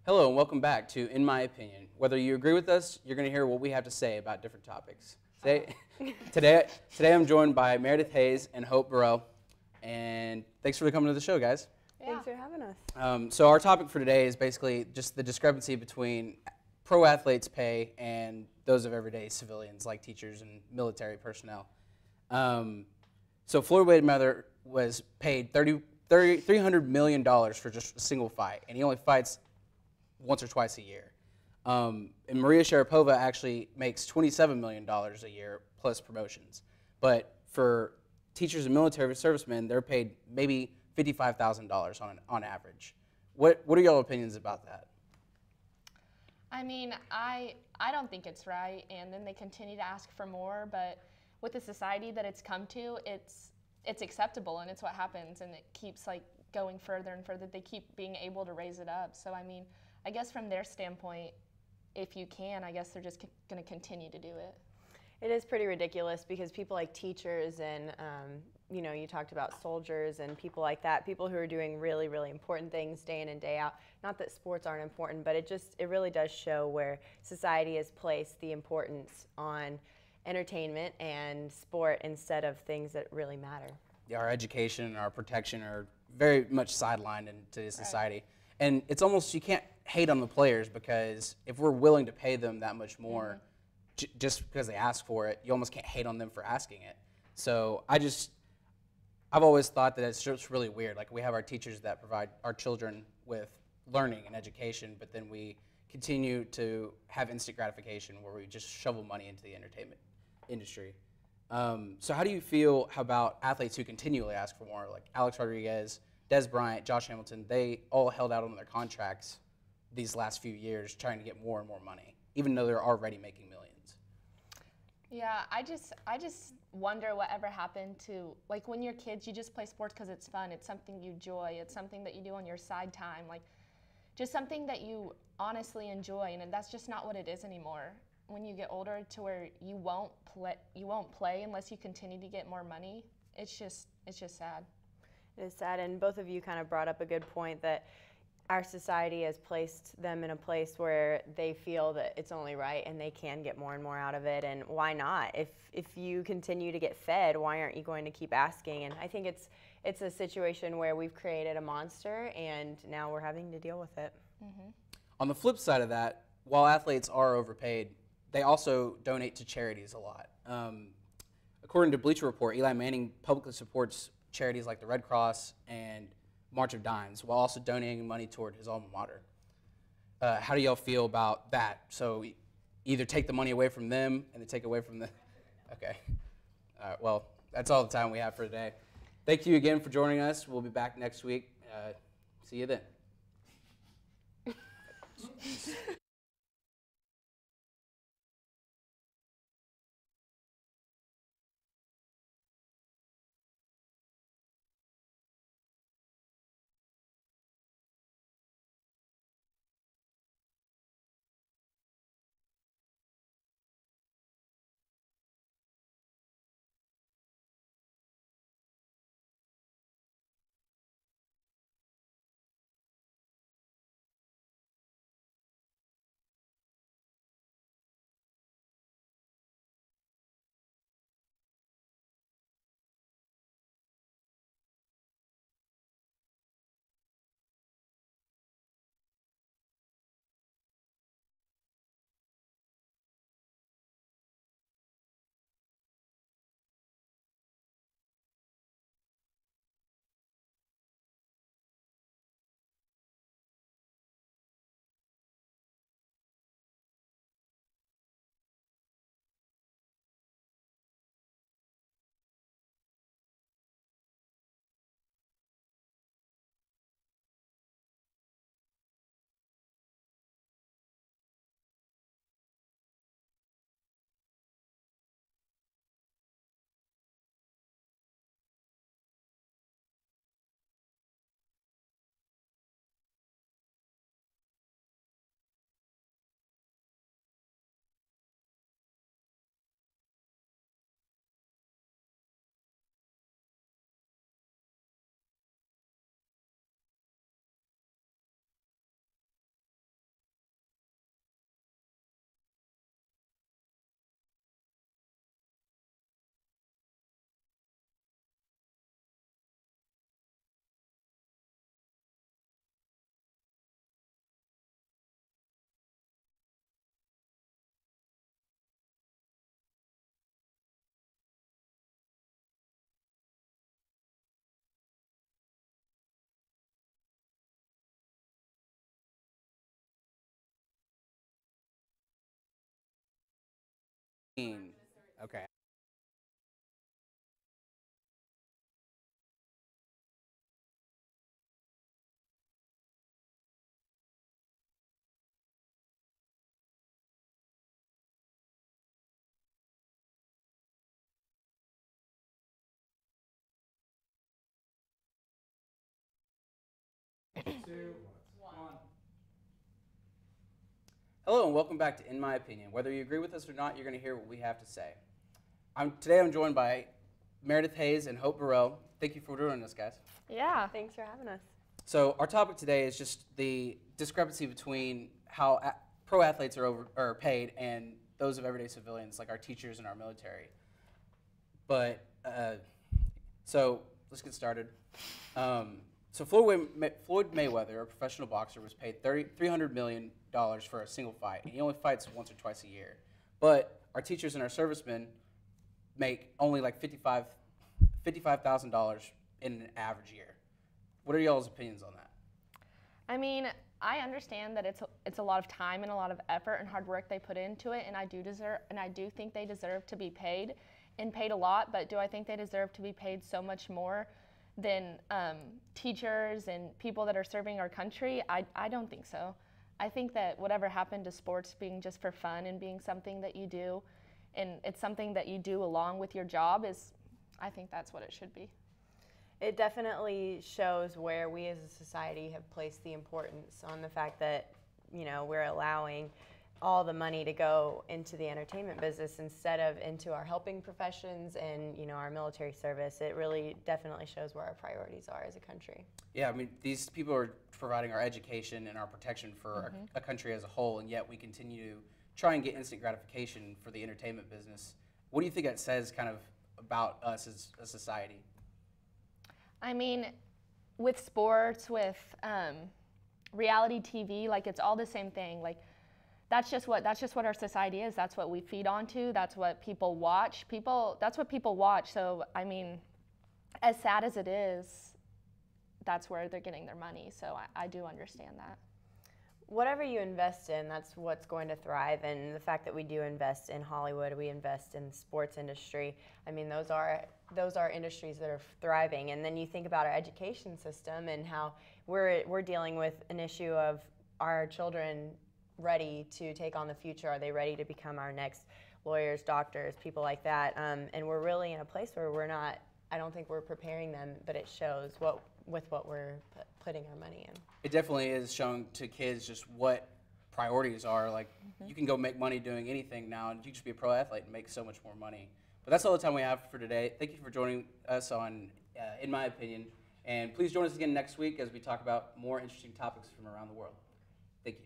Hello and welcome back to In My Opinion. Whether you agree with us, you're going to hear what we have to say about different topics. Today I'm joined by Meredith Hayes and Hope Burrell, and thanks for coming to the show, guys. Thanks for having us. So our topic for today is basically just the discrepancy between pro athletes' pay and those of everyday civilians like teachers and military personnel. So Floyd Mayweather was paid $300 million for just a single fight, and he only fights once or twice a year. And Maria Sharapova actually makes $27 million a year plus promotions. But for teachers and military servicemen, they're paid maybe $55,000 on average. What are y'all opinions about that? I mean, I don't think it's right, and then they continue to ask for more, but with the society that it's come to, it's acceptable, and it's what happens, and it keeps like going further and further. They keep being able to raise it up. So I mean, I guess from their standpoint, if you can, I guess they're just going to continue to do it. It is pretty ridiculous because people like teachers and, you talked about soldiers and people like that, people who are doing really, really important things day in and day out. Not that sports aren't important, but it really does show where society has placed the importance on entertainment and sport instead of things that really matter. Yeah, our education and our protection are very much sidelined in today's society. And it's almost, you can't hate on the players because if we're willing to pay them that much more, just because they ask for it, you almost can't hate on them for asking it. So I've always thought that it's just really weird. Like, we have our teachers that provide our children with learning and education, but then we continue to have instant gratification where we just shovel money into the entertainment industry. So how do you feel about athletes who continually ask for more, like Alex Rodriguez, Des Bryant, Josh Hamilton? They all held out on their contracts these last few years trying to get more and more money, even though they're already making millions. Yeah, I just wonder whatever happened to, like, when you're kids, you just play sports because it's fun. It's something you enjoy. It's something that you do on your side time, like just something that you honestly enjoy, and that's just not what it is anymore. When you get older to where you won't play unless you continue to get more money, it's just sad. It is sad, and both of you kind of brought up a good point that our society has placed them in a place where they feel that it's only right and they can get more and more out of it, and why not? If you continue to get fed, why aren't you going to keep asking? And I think it's a situation where we've created a monster and now we're having to deal with it. Mm-hmm. On the flip side of that, while athletes are overpaid, they also donate to charities a lot. According to Bleacher Report, Eli Manning publicly supports charities like the Red Cross and March of Dimes, while also donating money toward his alma mater. How do y'all feel about that? So either take the money away from them and then take away from the... Okay. All right, well, that's all the time we have for today. Thank you again for joining us. We'll be back next week. See you then. Okay. Hello and welcome back to In My Opinion. Whether you agree with us or not, you're going to hear what we have to say. Today I'm joined by Meredith Hayes and Hope Burrell. Thank you for doing this, guys. Yeah. Thanks for having us. So our topic today is just the discrepancy between how pro athletes are paid and those of everyday civilians, like our teachers and our military. But so let's get started. So Floyd Mayweather, a professional boxer, was paid $300 million for a single fight. And he only fights once or twice a year. But our teachers and our servicemen make only like $55,000 in an average year. What are y'all's opinions on that? I mean, I understand that it's a lot of time and a lot of effort and hard work they put into it, and I do think they deserve to be paid and paid a lot. But do I think they deserve to be paid so much more than teachers and people that are serving our country? I don't think so. I think that whatever happened to sports being just for fun and being something that you do, and it's something that you do along with your job, I think that's what it should be. It definitely shows where we as a society have placed the importance on the fact that, we're allowing all the money to go into the entertainment business instead of into our helping professions and, our military service. It really definitely shows where our priorities are as a country. Yeah, I mean, these people are providing our education and our protection for a country as a whole, and yet we continue to try and get instant gratification for the entertainment business. What do you think that says kind of about us as a society? I mean, with sports, with reality TV, like it's all the same thing. Like that's just what our society is. That's what we feed onto. That's what people watch. That's what people watch. So I mean, as sad as it is, that's where they're getting their money. So I do understand that. Whatever you invest in, that's what's going to thrive. And the fact that we do invest in Hollywood, we invest in the sports industry. I mean, those are industries that are thriving. And then you think about our education system and how we're dealing with an issue of, are our children ready to take on the future? Are they ready to become our next lawyers, doctors, people like that? And we're really in a place where we're not. I don't think we're preparing them, but it shows with what we're putting our money in. It definitely is showing to kids just what priorities are. Like, you can go make money doing anything now, and you can just be a pro athlete and make so much more money. But that's all the time we have for today. Thank you for joining us on In My Opinion. And please join us again next week as we talk about more interesting topics from around the world. Thank you.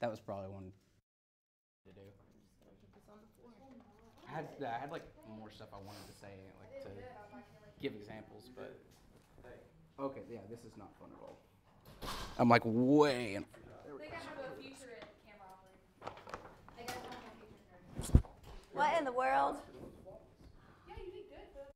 That was probably one to do. I had like more stuff I wanted to say, like to give examples, but okay, yeah, this is not fun at all. I'm like way in. They gotta have a future in camera operator. They gotta have a future nerd. What in the world? Yeah, you did good, but.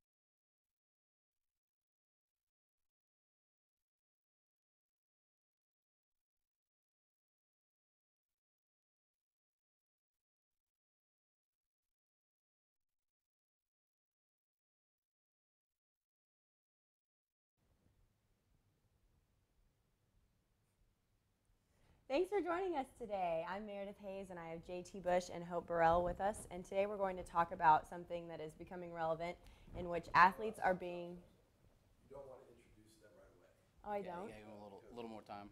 Thanks for joining us today. I'm Meredith Hayes, and I have JT Bush and Hope Burrell with us. And today we're going to talk about something that is becoming relevant, in which athletes are being. You don't want to introduce them right away. Oh, I don't. Yeah, give them a little more time.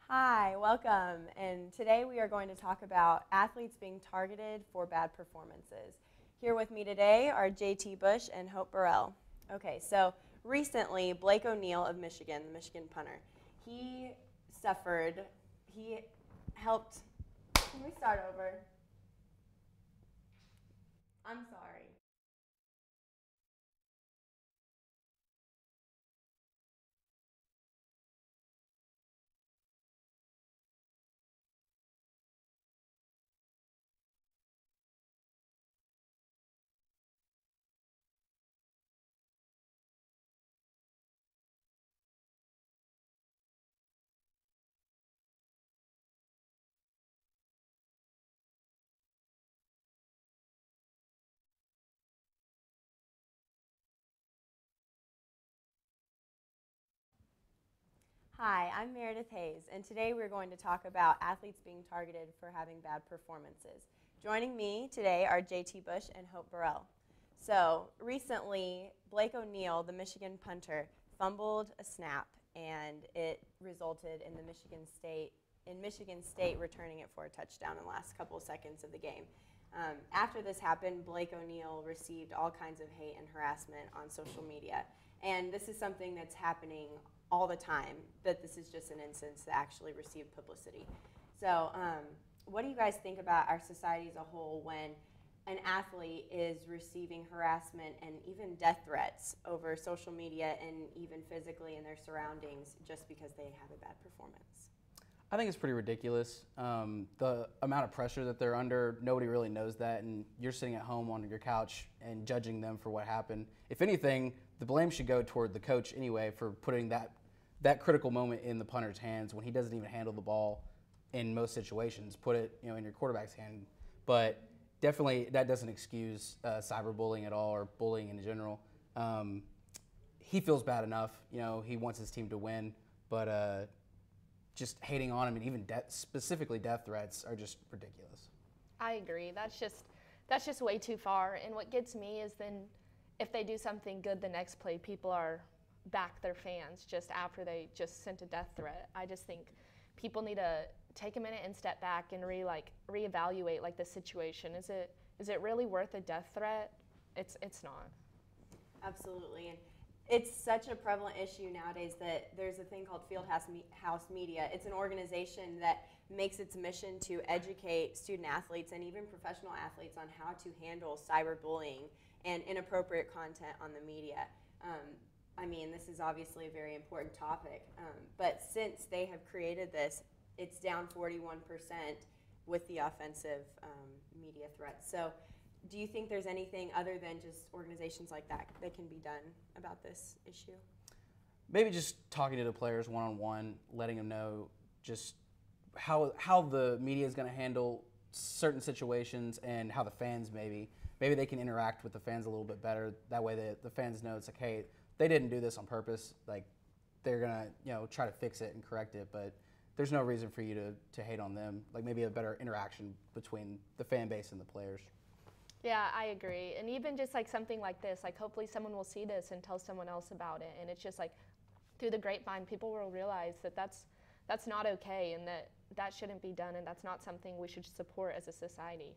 Hi, welcome. And today we are going to talk about athletes being targeted for bad performances. Here with me today are JT Bush and Hope Burrell. Okay, so recently Blake O'Neill of Michigan, the Michigan punter, he helped, can we start over? I'm sorry. Hi, I'm Meredith Hayes, and today we're going to talk about athletes being targeted for having bad performances. Joining me today are JT Bush and Hope Burrell. So recently, Blake O'Neill, the Michigan punter, fumbled a snap, and it resulted in Michigan State returning it for a touchdown in the last couple of seconds of the game. After this happened, Blake O'Neill received all kinds of hate and harassment on social media, and this is something that's happening all the time, but this is just an instance that actually received publicity. So what do you guys think about our society as a whole when an athlete is receiving harassment and even death threats over social media and even physically in their surroundings just because they have a bad performance? I think it's pretty ridiculous. The amount of pressure that they're under, nobody really knows that, and you're sitting at home on your couch and judging them for what happened. If anything, the blame should go toward the coach anyway for putting that critical moment in the punter's hands when he doesn't even handle the ball in most situations. Put it in your quarterback's hand. But definitely that doesn't excuse cyberbullying at all or bullying in general. He feels bad enough. He wants his team to win, but just hating on him and even specifically death threats are just ridiculous. I agree. That's just way too far. And what gets me is then if they do something good the next play, people are back their fans just after they just sent a death threat. I just think people need to take a minute and step back and reevaluate the situation. Is it really worth a death threat? It's not. Absolutely, and it's such a prevalent issue nowadays that there's a thing called Fieldhouse Media. It's an organization that makes its mission to educate student athletes and even professional athletes on how to handle cyberbullying and inappropriate content on the media. This is obviously a very important topic, but since they have created this, it's down 41% with the offensive media threats. So do you think there's anything other than just organizations like that can be done about this issue? Maybe just talking to the players one-on-one, letting them know just how the media is going to handle certain situations and how the fans maybe they can interact with the fans a little bit better. That way the fans know it's like, hey, they didn't do this on purpose. Like, they're gonna try to fix it and correct it, but there's no reason for you to hate on them. Like, maybe a better interaction between the fan base and the players. Yeah, I agree. And even just like something like this, like hopefully someone will see this and tell someone else about it. And it's just like through the grapevine, people will realize that that's not okay and that shouldn't be done, and that's not something we should support as a society.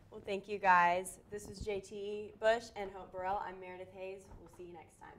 Well, thank you guys. This is JT Bush and Hope Burrell. I'm Meredith Hayes. We'll see you next time.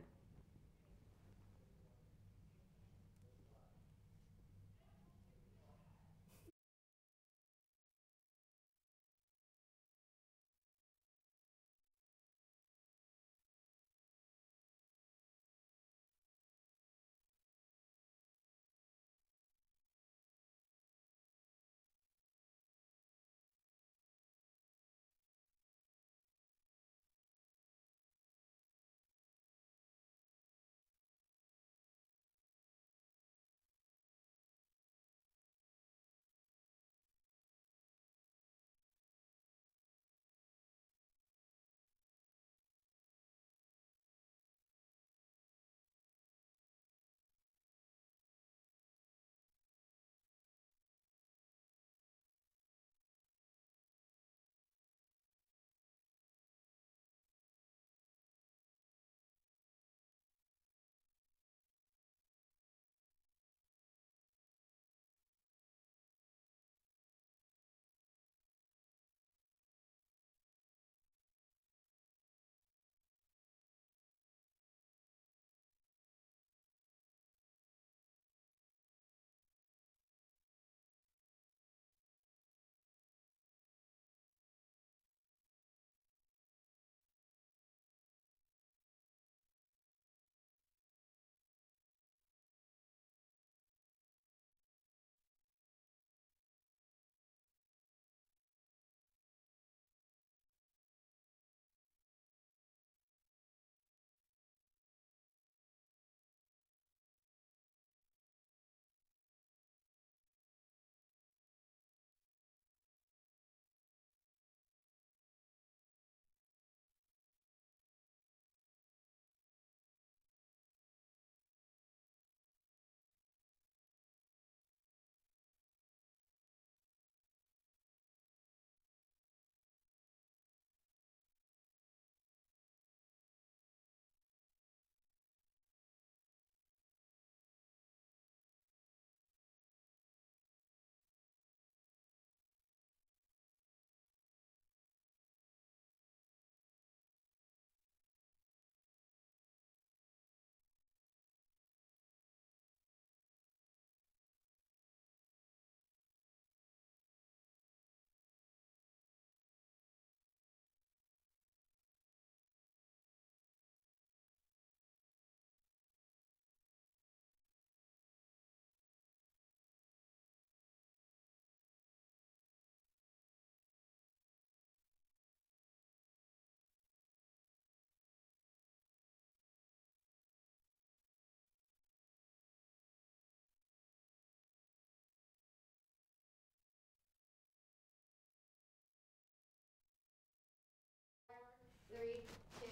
Three, two,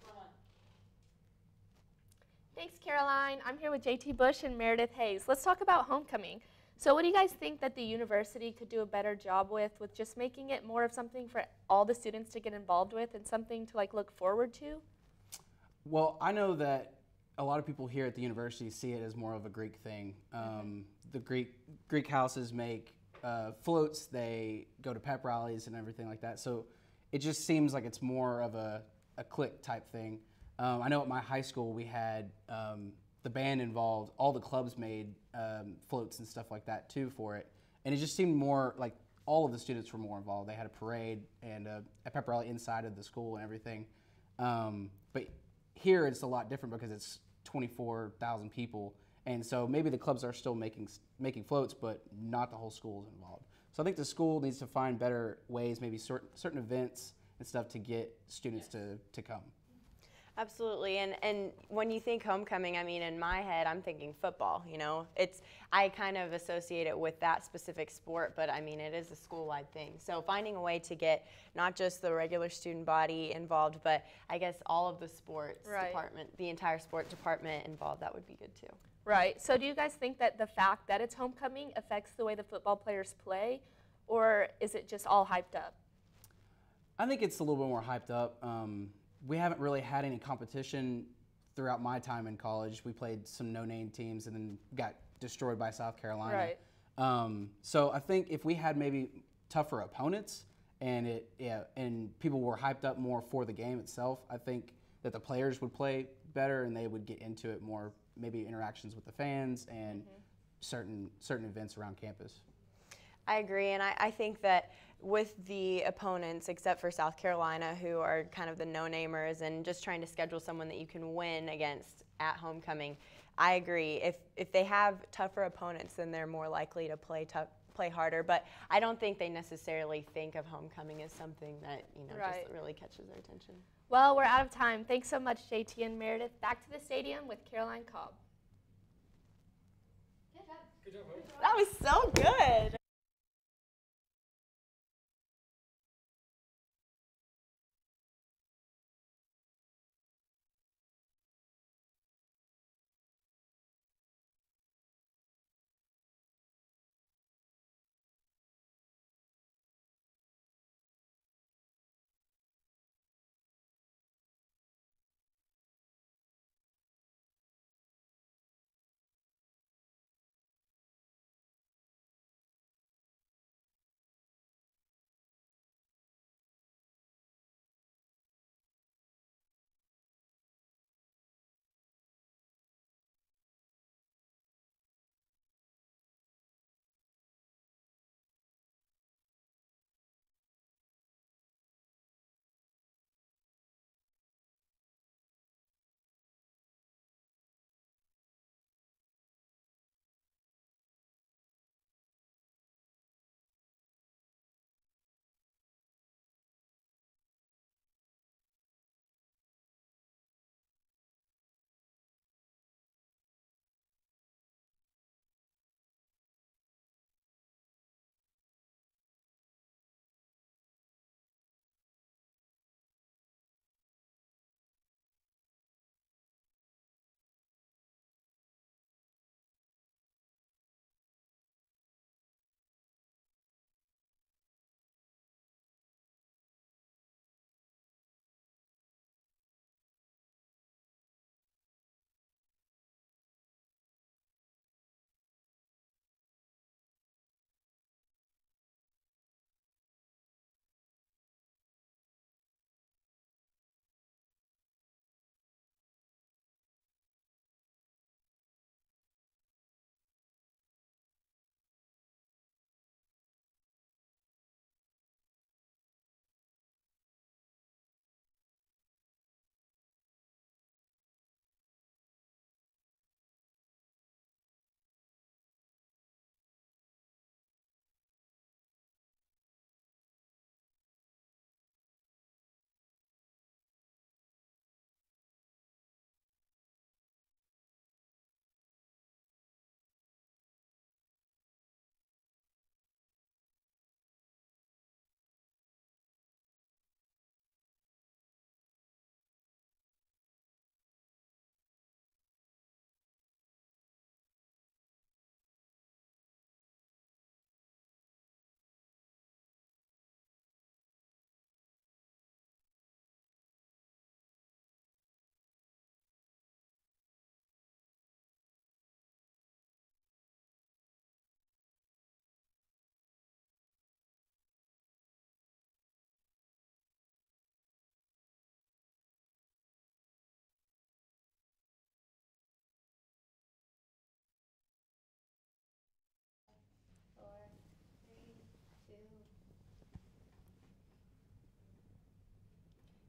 one. Thanks, Caroline. I'm here with JT Bush and Meredith Hayes. Let's talk about homecoming. So what do you guys think that the university could do a better job with just making it more of something for all the students to get involved with and something to like look forward to? Well, I know that a lot of people here at the university see it as more of a Greek thing. The Greek houses make floats, they go to pep rallies and everything like that. So it just seems like it's more of a clique type thing. I know at my high school we had the band involved. All the clubs made floats and stuff like that too for it. And it just seemed more like all of the students were more involved. They had a parade and a pep rally inside of the school and everything. But here it's a lot different because it's 24,000 people. And so maybe the clubs are still making floats, but not the whole school is involved. So I think the school needs to find better ways, maybe certain events and stuff to get students to come. Absolutely, and when you think homecoming, I mean, in my head, I'm thinking football. You know, I kind of associate it with that specific sport, but I mean, it is a school-wide thing. So finding a way to get not just the regular student body involved, but I guess all of the sports department, the entire sport department involved, that would be good too. Right. So do you guys think that the fact that it's homecoming affects the way the football players play, or is it just all hyped up? I think it's a little bit more hyped up. We haven't really had any competition throughout my time in college. We played some no-name teams and then got destroyed by South Carolina. Right. So I think if we had maybe tougher opponents and people were hyped up more for the game itself, I think that the players would play better and they would get into it more, maybe interactions with the fans and certain events around campus. I agree, and I think that with the opponents, except for South Carolina, who are kind of the no-namers and just trying to schedule someone that you can win against at homecoming, I agree. If they have tougher opponents, then they're more likely to play harder. But I don't think they necessarily think of homecoming as something that just really catches their attention. Well, we're out of time. Thanks so much, JT and Meredith. Back to the stadium with Caroline Cobb. Good job. Good job, Hope. That was so good.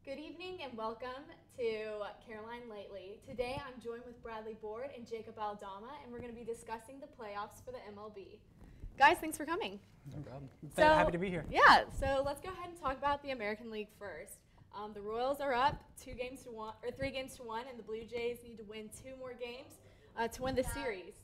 Good evening and welcome to Caroline Lately. Today I'm joined with Bradley Board and Jacob Aldama, and we're going to be discussing the playoffs for the MLB. Guys, thanks for coming. No problem. So, Happy to be here. Yeah, so let's go ahead and talk about the American League first. The Royals are up 3-1, and the Blue Jays need to win 2 more games to win the series.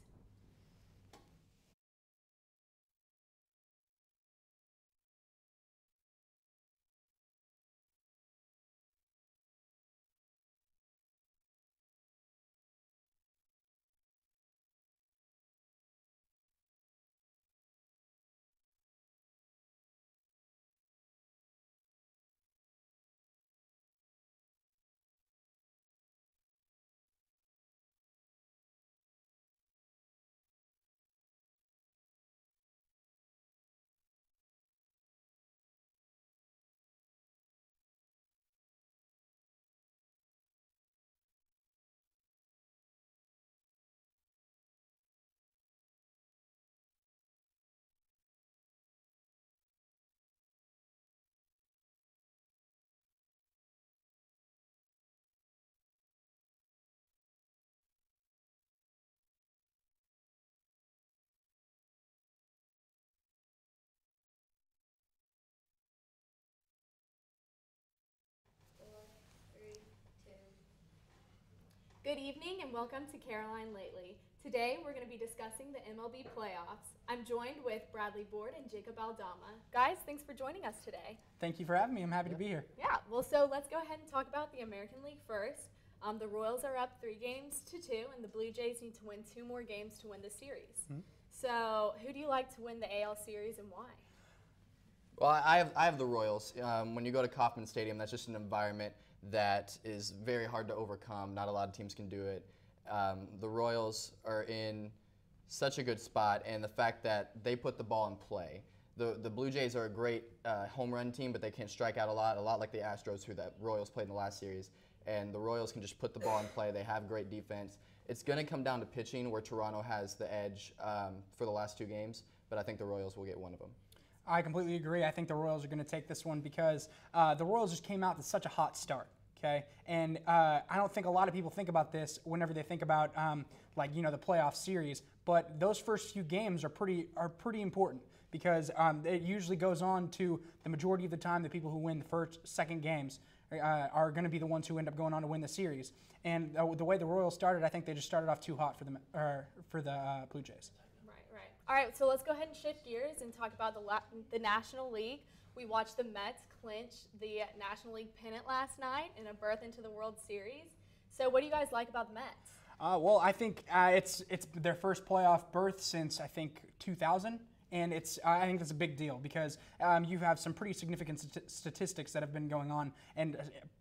Good evening and welcome to Caroline Lately. Today we're going to be discussing the MLB playoffs. I'm joined with Bradley Board and Jacob Aldama. Guys, thanks for joining us today. Thank you for having me. I'm happy to be here. Yeah, well, so let's go ahead and talk about the American League first. The Royals are up 3-2, and the Blue Jays need to win 2 more games to win the series. So who do you like to win the AL series and why? Well, I have the Royals. When you go to Kauffman Stadium, that's just an environment that is very hard to overcome. Not a lot of teams can do it. The Royals are in such a good spot, and the fact that they put the ball in play. The Blue Jays are a great home run team, but they can't strike out a lot like the Astros, who the Royals played in the last series. And the Royals can just put the ball in play. They have great defense. It's going to come down to pitching, where Toronto has the edge for the last 2 games, but I think the Royals will get one of them. I completely agree. I think the Royals are going to take this one because the Royals just came out to such a hot start. Okay, and I don't think a lot of people think about this whenever they think about the playoff series. But those first few games are pretty important because it usually goes on to the majority of the time the people who win the first, second games are going to be the ones who end up going on to win the series. And the way the Royals started, I think they just started off too hot for the Blue Jays. Right. All right, so let's go ahead and shift gears and talk about the National League. We watched the Mets clinch the National League pennant last night in a berth into the World Series. So what do you guys like about the Mets? Well, I think it's their first playoff berth since, I think, 2000. And I think that's a big deal because you have some pretty significant statistics that have been going on, and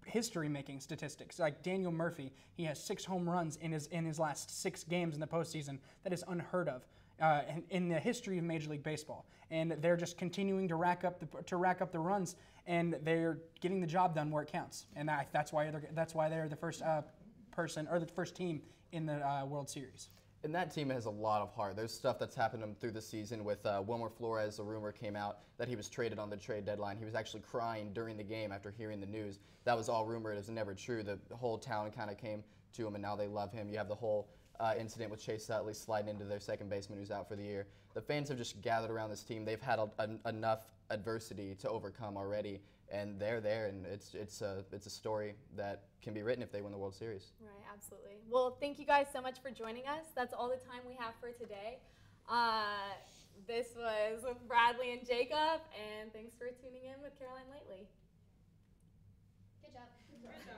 history-making statistics. Like Daniel Murphy, he has 6 home runs in his last 6 games in the postseason. That is unheard of in the history of Major League Baseball. And they're just continuing to rack up the runs, and they're getting the job done where it counts. And that's why they're the first person or the first team in the World Series. And that team has a lot of heart. There's stuff that's happened to him through the season with Wilmer Flores. A rumor came out that he was traded on the trade deadline. He was actually crying during the game after hearing the news. That was all rumor. It was never true. The whole town kind of came to him, and now they love him. You have the whole incident with Chase Utley sliding into their second baseman who's out for the year. The fans have just gathered around this team. They've had enough adversity to overcome already, and they're there, and it's a story that can be written if they win the World Series. Right, absolutely. Well, thank you guys so much for joining us. That's all the time we have for today. This was with Bradley and Jacob, and thanks for tuning in with Caroline Lately. Good job. Good job.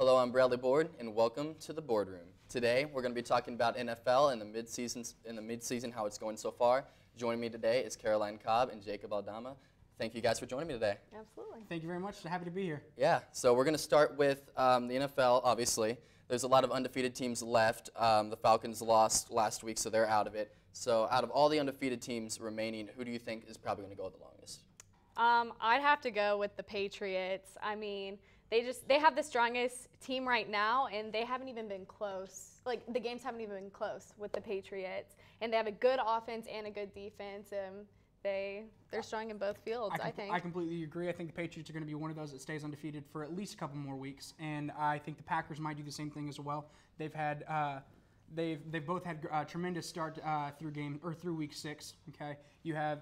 Hello, I'm Bradley Board, and welcome to the boardroom. Today, we're going to be talking about NFL and the mid-season, how it's going so far. Joining me today is Caroline Cobb and Jacob Aldama. Thank you guys for joining me today. Absolutely. Thank you very much. Happy to be here. Yeah, so we're going to start with the NFL, obviously. There's a lot of undefeated teams left. The Falcons lost last week, so they're out of it. So out of all the undefeated teams remaining, who do you think is probably going to go the longest? I'd have to go with the Patriots. I mean, they have the strongest team right now, and they haven't even been close. Like, the games haven't even been close with the Patriots. And they have a good offense and a good defense. They're strong in both fields, I think. I completely agree. I think the Patriots are going to be one of those that stays undefeated for at least a couple more weeks, and I think the Packers might do the same thing as well. They've had they've both had a tremendous start through week 6. Okay, you have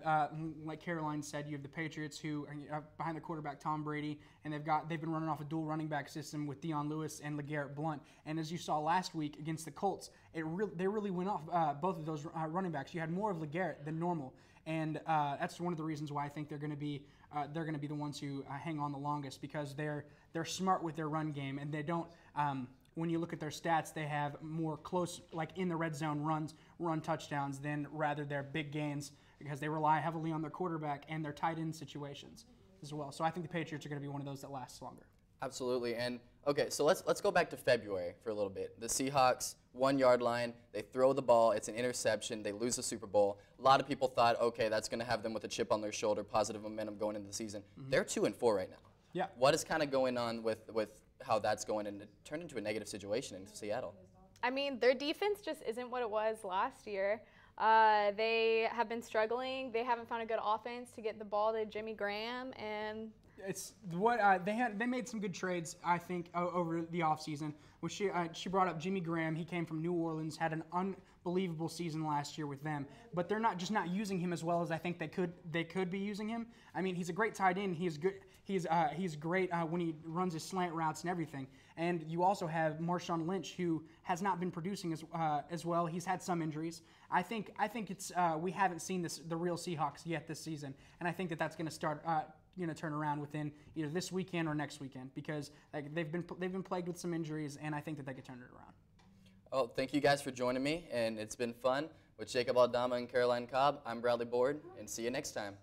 like Caroline said, you have the Patriots who are behind the quarterback Tom Brady, and they've been running off a dual running back system with Deion Lewis and LeGarrette Blount. And as you saw last week against the Colts, they really went off both of those running backs. You had more of LeGarrette than normal. And that's one of the reasons why I think they're going to be the ones who hang on the longest, because they're smart with their run game, and they don't. When you look at their stats, they have more close, like in the red zone run touchdowns than rather their big gains, because they rely heavily on their quarterback and their tight end situations as well. So I think the Patriots are going to be one of those that lasts longer. Absolutely. And okay, so let's go back to February for a little bit. The Seahawks, 1 yard line, they throw the ball, it's an interception, they lose the Super Bowl. A lot of people thought, okay, that's going to have them with a chip on their shoulder, positive momentum going into the season. They're 2-4 right now. Yeah. What is kind of going on with how that's going, and it turned into a negative situation in Seattle? I mean, their defense just isn't what it was last year. They have been struggling. They haven't found a good offense to get the ball to Jimmy Graham, and It's what they made some good trades, I think, over the offseason. Which she brought up Jimmy Graham. He came from New Orleans, had an unbelievable season last year with them. But they're not using him as well as I think they could be using him. I mean, he's a great tight end. He's good. He's great when he runs his slant routes and everything. And you also have Marshawn Lynch, who has not been producing as well. He's had some injuries. I think it's we haven't seen the real Seahawks yet this season, and I think that's going to start. Turn around within either this weekend or next weekend, because they've been plagued with some injuries, and I think that they could turn it around. Oh, thank you guys for joining me, and it's been fun with Jacob Aldama and Caroline Cobb. I'm Bradley Board, and see you next time.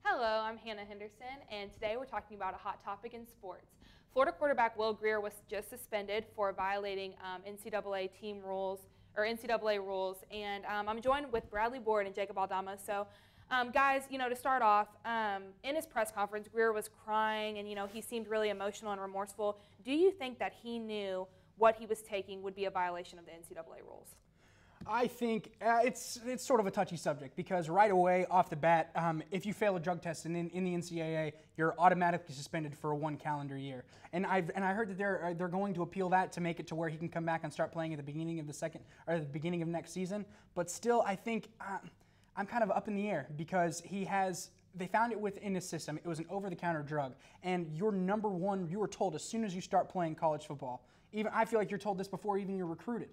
Hello, I'm Hannah Henderson, and today we're talking about a hot topic in sports. Florida quarterback Will Grier was just suspended for violating NCAA team rules, or NCAA rules, and I'm joined with Bradley Board and Jacob Aldama. So, guys, to start off, in his press conference, Grier was crying, and he seemed really emotional and remorseful. Do you think that he knew what he was taking would be a violation of the NCAA rules? I think it's sort of a touchy subject because right away, off the bat, if you fail a drug test in the NCAA, you're automatically suspended for 1 calendar year. And I heard that they're going to appeal that to make it to where he can come back and start playing at the beginning of the beginning of next season. But still, I think I'm kind of up in the air because they found it within his system. It was an over-the-counter drug, and you're number one. You were told as soon as you start playing college football. Even I feel like you're told this before even you're recruited.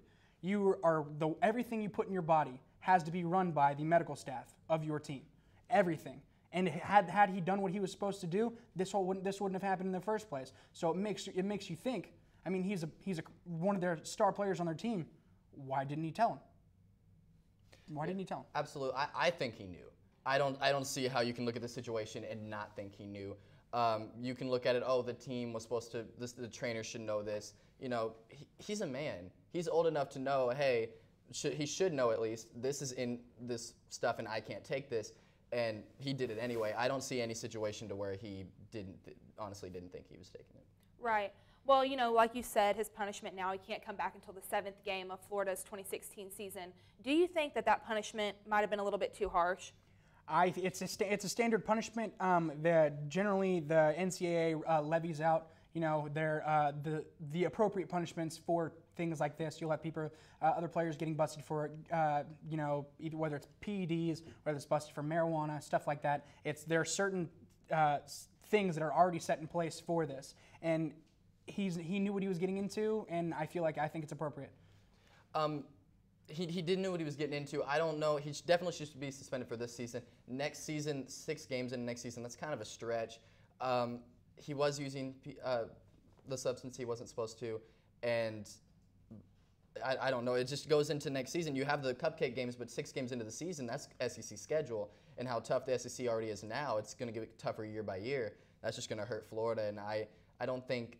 Everything you put in your body has to be run by the medical staff of your team, everything. And had he done what he was supposed to do, this wouldn't have happened in the first place. So it makes you think. I mean, he's one of their star players on their team. Why didn't he tell him? Why didn't he tell him? Absolutely, I think he knew. I don't see how you can look at the situation and not think he knew. You can look at it. Oh, the team was supposed to. The trainer should know this. He's a man. He's old enough to know, hey, he should know at least, this is in this stuff and I can't take this, and he did it anyway. I don't see any situation to where he honestly didn't think he was taking it. Right. Well, like you said, his punishment now, he can't come back until the 7th game of Florida's 2016 season. Do you think that punishment might have been a little bit too harsh? It's a standard punishment that generally the NCAA levies out. The appropriate punishments for things like this. You'll have other players getting busted for, either whether it's PEDs, whether it's busted for marijuana, stuff like that. There are certain things that are already set in place for this, and he knew what he was getting into, and I think it's appropriate. He didn't know what he was getting into. I don't know. He definitely should be suspended for this season. Next season, 6 games in next season, that's kind of a stretch. He was using the substance he wasn't supposed to, and I don't know. It just goes into next season. You have the cupcake games, but 6 games into the season, that's SEC schedule, and how tough the SEC already is now. It's going to get tougher year by year. That's just going to hurt Florida, and I think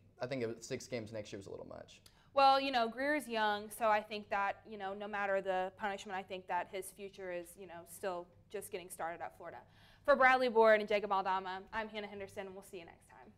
6 games next year was a little much. Well, Grier's young, so I think that, no matter the punishment, I think that his future is, still just getting started at Florida. For Bradley Board and Jacob Aldama, I'm Hannah Henderson, and we'll see you next time.